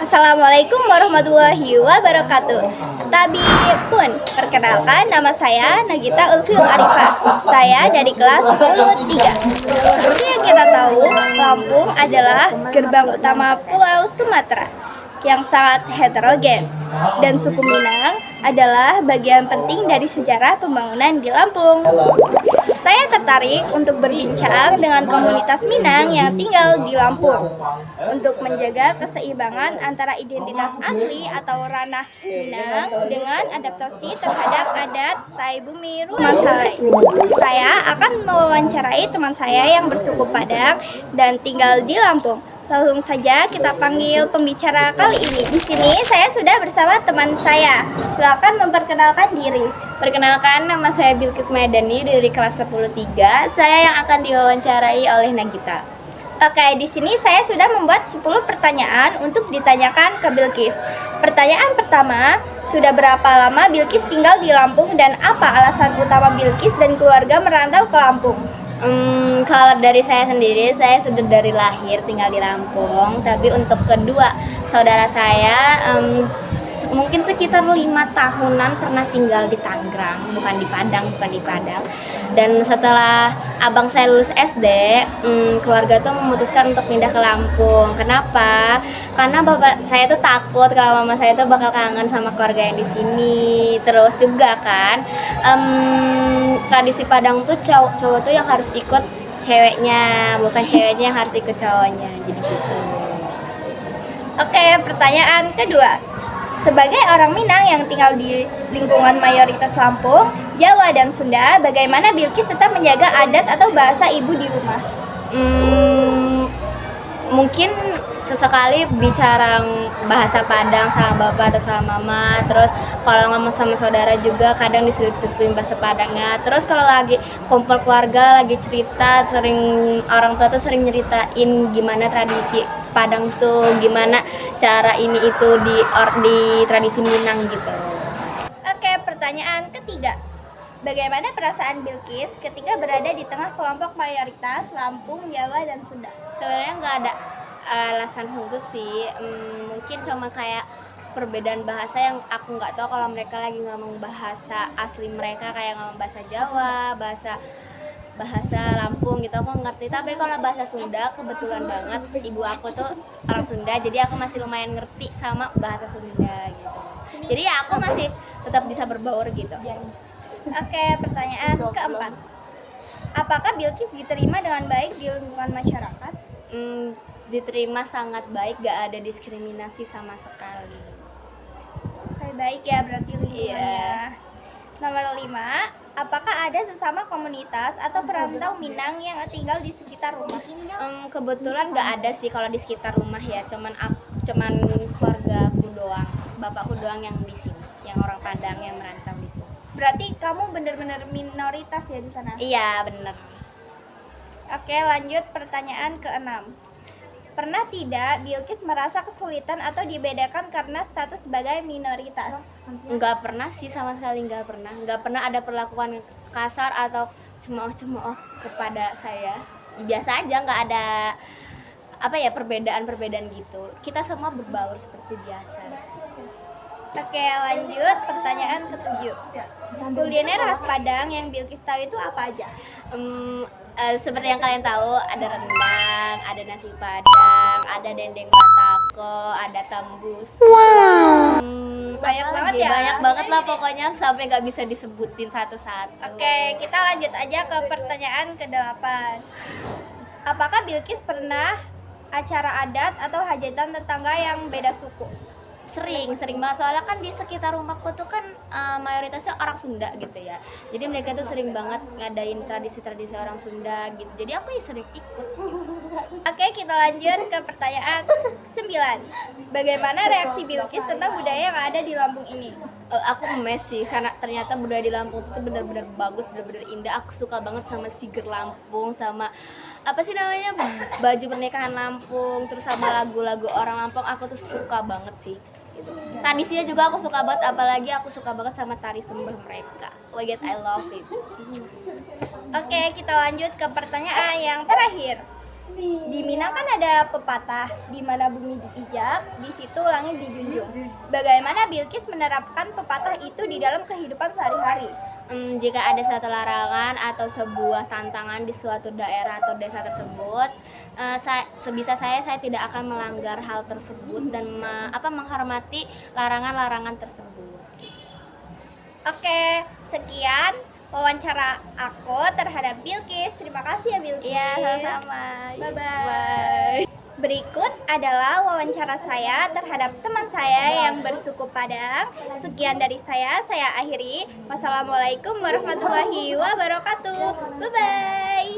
Assalamualaikum warahmatullahi wabarakatuh. Tabi pun, perkenalkan nama saya Nagita Ulfi Arifah. Saya dari kelas 10 3. Seperti yang kita tahu, Lampung adalah gerbang utama Pulau Sumatera yang sangat heterogen, dan suku Minang adalah bagian penting dari sejarah pembangunan di Lampung. Saya tertarik untuk berbincang dengan komunitas Minang yang tinggal di Lampung untuk menjaga keseimbangan antara identitas asli atau ranah Minang dengan adaptasi terhadap adat Sai Bumi Teman saya akan mewawancarai teman saya yang bersuku Padang dan tinggal di Lampung. Langsung saja kita panggil pembicara kali ini. Di sini saya sudah bersama teman saya. Silakan memperkenalkan diri. Perkenalkan, nama saya Bilkis Maidani dari kelas 10 3. Saya yang akan diwawancarai oleh Nagita. Oke, di sini saya sudah membuat 10 pertanyaan untuk ditanyakan ke Bilkis. Pertanyaan pertama, sudah berapa lama Bilkis tinggal di Lampung dan apa alasan utama Bilkis dan keluarga merantau ke Lampung? Kalau dari saya sendiri, saya sudah dari lahir tinggal di Lampung. Tapi untuk kedua saudara saya, mungkin sekitar 5 tahunan pernah tinggal di Tangerang, bukan di Padang. Dan setelah abang saya lulus SD, keluarga tuh memutuskan untuk pindah ke Lampung. Kenapa? Karena bapak saya tuh takut kalau mama saya tuh bakal kangen sama keluarga yang di sini. Terus juga kan, tradisi Padang tuh cowok tuh yang harus ikut ceweknya, bukan ceweknya yang harus ikut cowoknya. Jadi gitu. Oke, pertanyaan kedua. Sebagai orang Minang yang tinggal di lingkungan mayoritas Lampung, Jawa, dan Sunda, bagaimana Bilkis tetap menjaga adat atau bahasa ibu di rumah? Mungkin sesekali bicara bahasa Padang sama bapak atau sama mama. Terus kalau ngomong sama saudara juga kadang diselip-selipin bahasa Padangnya. Terus kalau lagi kumpul keluarga, lagi cerita, orang tua tuh sering nyeritain gimana tradisi Padang tuh, gimana cara ini itu di tradisi Minang gitu. Oke, pertanyaan ketiga. Bagaimana perasaan Bilkis ketika berada di tengah kelompok mayoritas Lampung, Jawa, dan Sunda? Sebenarnya nggak ada alasan khusus sih, mungkin cuma kayak perbedaan bahasa yang aku nggak tahu kalau mereka lagi ngomong bahasa asli mereka, kayak ngomong bahasa Jawa, bahasa Lampung gitu aku ngerti. Tapi kalau bahasa Sunda, kebetulan banget ibu aku tuh orang Sunda, jadi aku masih lumayan ngerti sama bahasa Sunda gitu. Jadi ya aku masih tetap bisa berbaur gitu. Oke, pertanyaan keempat. Apakah Bilkis diterima dengan baik di lingkungan masyarakat? Diterima sangat baik, gak ada diskriminasi sama sekali. Oke, baik ya berarti lingkungannya. Iya. Nomor 5, apakah ada sesama komunitas atau perantau Minang yang tinggal di sekitar rumah? Kebetulan gak ada sih kalau di sekitar rumah ya, cuman keluarga aku doang, bapakku doang yang di sini, yang orang Padang yang merantau di sini. Berarti kamu benar-benar minoritas ya di sana? Iya, bener. Oke, lanjut pertanyaan ke-6. Pernah tidak Bilkis merasa kesulitan atau dibedakan karena status sebagai minoritas? Nggak pernah sih, sama sekali nggak pernah ada perlakuan kasar atau cemooh kepada saya. Biasa aja, nggak ada perbedaan gitu. Kita semua berbaur seperti biasa. Oke, lanjut pertanyaan ke-7. Kuliner khas Padang yang Bilkis tahu itu apa aja? Seperti yang kalian tahu, ada rendang, ada nasi Padang, ada dendeng batako, ada tambus. Banyak banget ya? Banyak banget lah pokoknya, sampai nggak bisa disebutin satu-satu. Oke, kita lanjut aja ke pertanyaan ke-8. Apakah Bilkis pernah acara adat atau hajatan tetangga yang beda suku? Sering banget, soalnya kan di sekitar rumahku tuh kan mayoritasnya orang Sunda gitu ya. Jadi mereka tuh sering banget ngadain tradisi-tradisi orang Sunda gitu. Jadi aku ya sering ikut. Oke, kita lanjut ke pertanyaan 9. Bagaimana reaksi Bilkis tentang budaya yang ada di Lampung ini? Aku emes sih, karena ternyata budaya di Lampung itu benar-benar bagus, benar-benar indah. Aku suka banget sama siger Lampung, sama apa sih namanya, baju pernikahan Lampung, terus sama lagu-lagu orang Lampung. Aku tuh suka banget sih. Tradisinya juga aku suka banget, apalagi aku suka banget sama tari sembah mereka. Oh my god, I love it. Oke, kita lanjut ke pertanyaan yang terakhir. Di Minang kan ada pepatah, di mana bumi dipijak, di situ langit dijunjung. Bagaimana Bilqis menerapkan pepatah itu di dalam kehidupan sehari-hari? Jika ada suatu larangan atau sebuah tantangan di suatu daerah atau desa tersebut, sebisa saya tidak akan melanggar hal tersebut dan menghormati larangan-larangan tersebut. Oke, sekian wawancara aku terhadap Bilqis. Terima kasih ya Bilqis. Iya, sama-sama. Bye-bye. Berikut adalah wawancara saya terhadap teman saya yang bersuku Padang. Sekian dari saya akhiri. Wassalamualaikum warahmatullahi wabarakatuh. Bye-bye.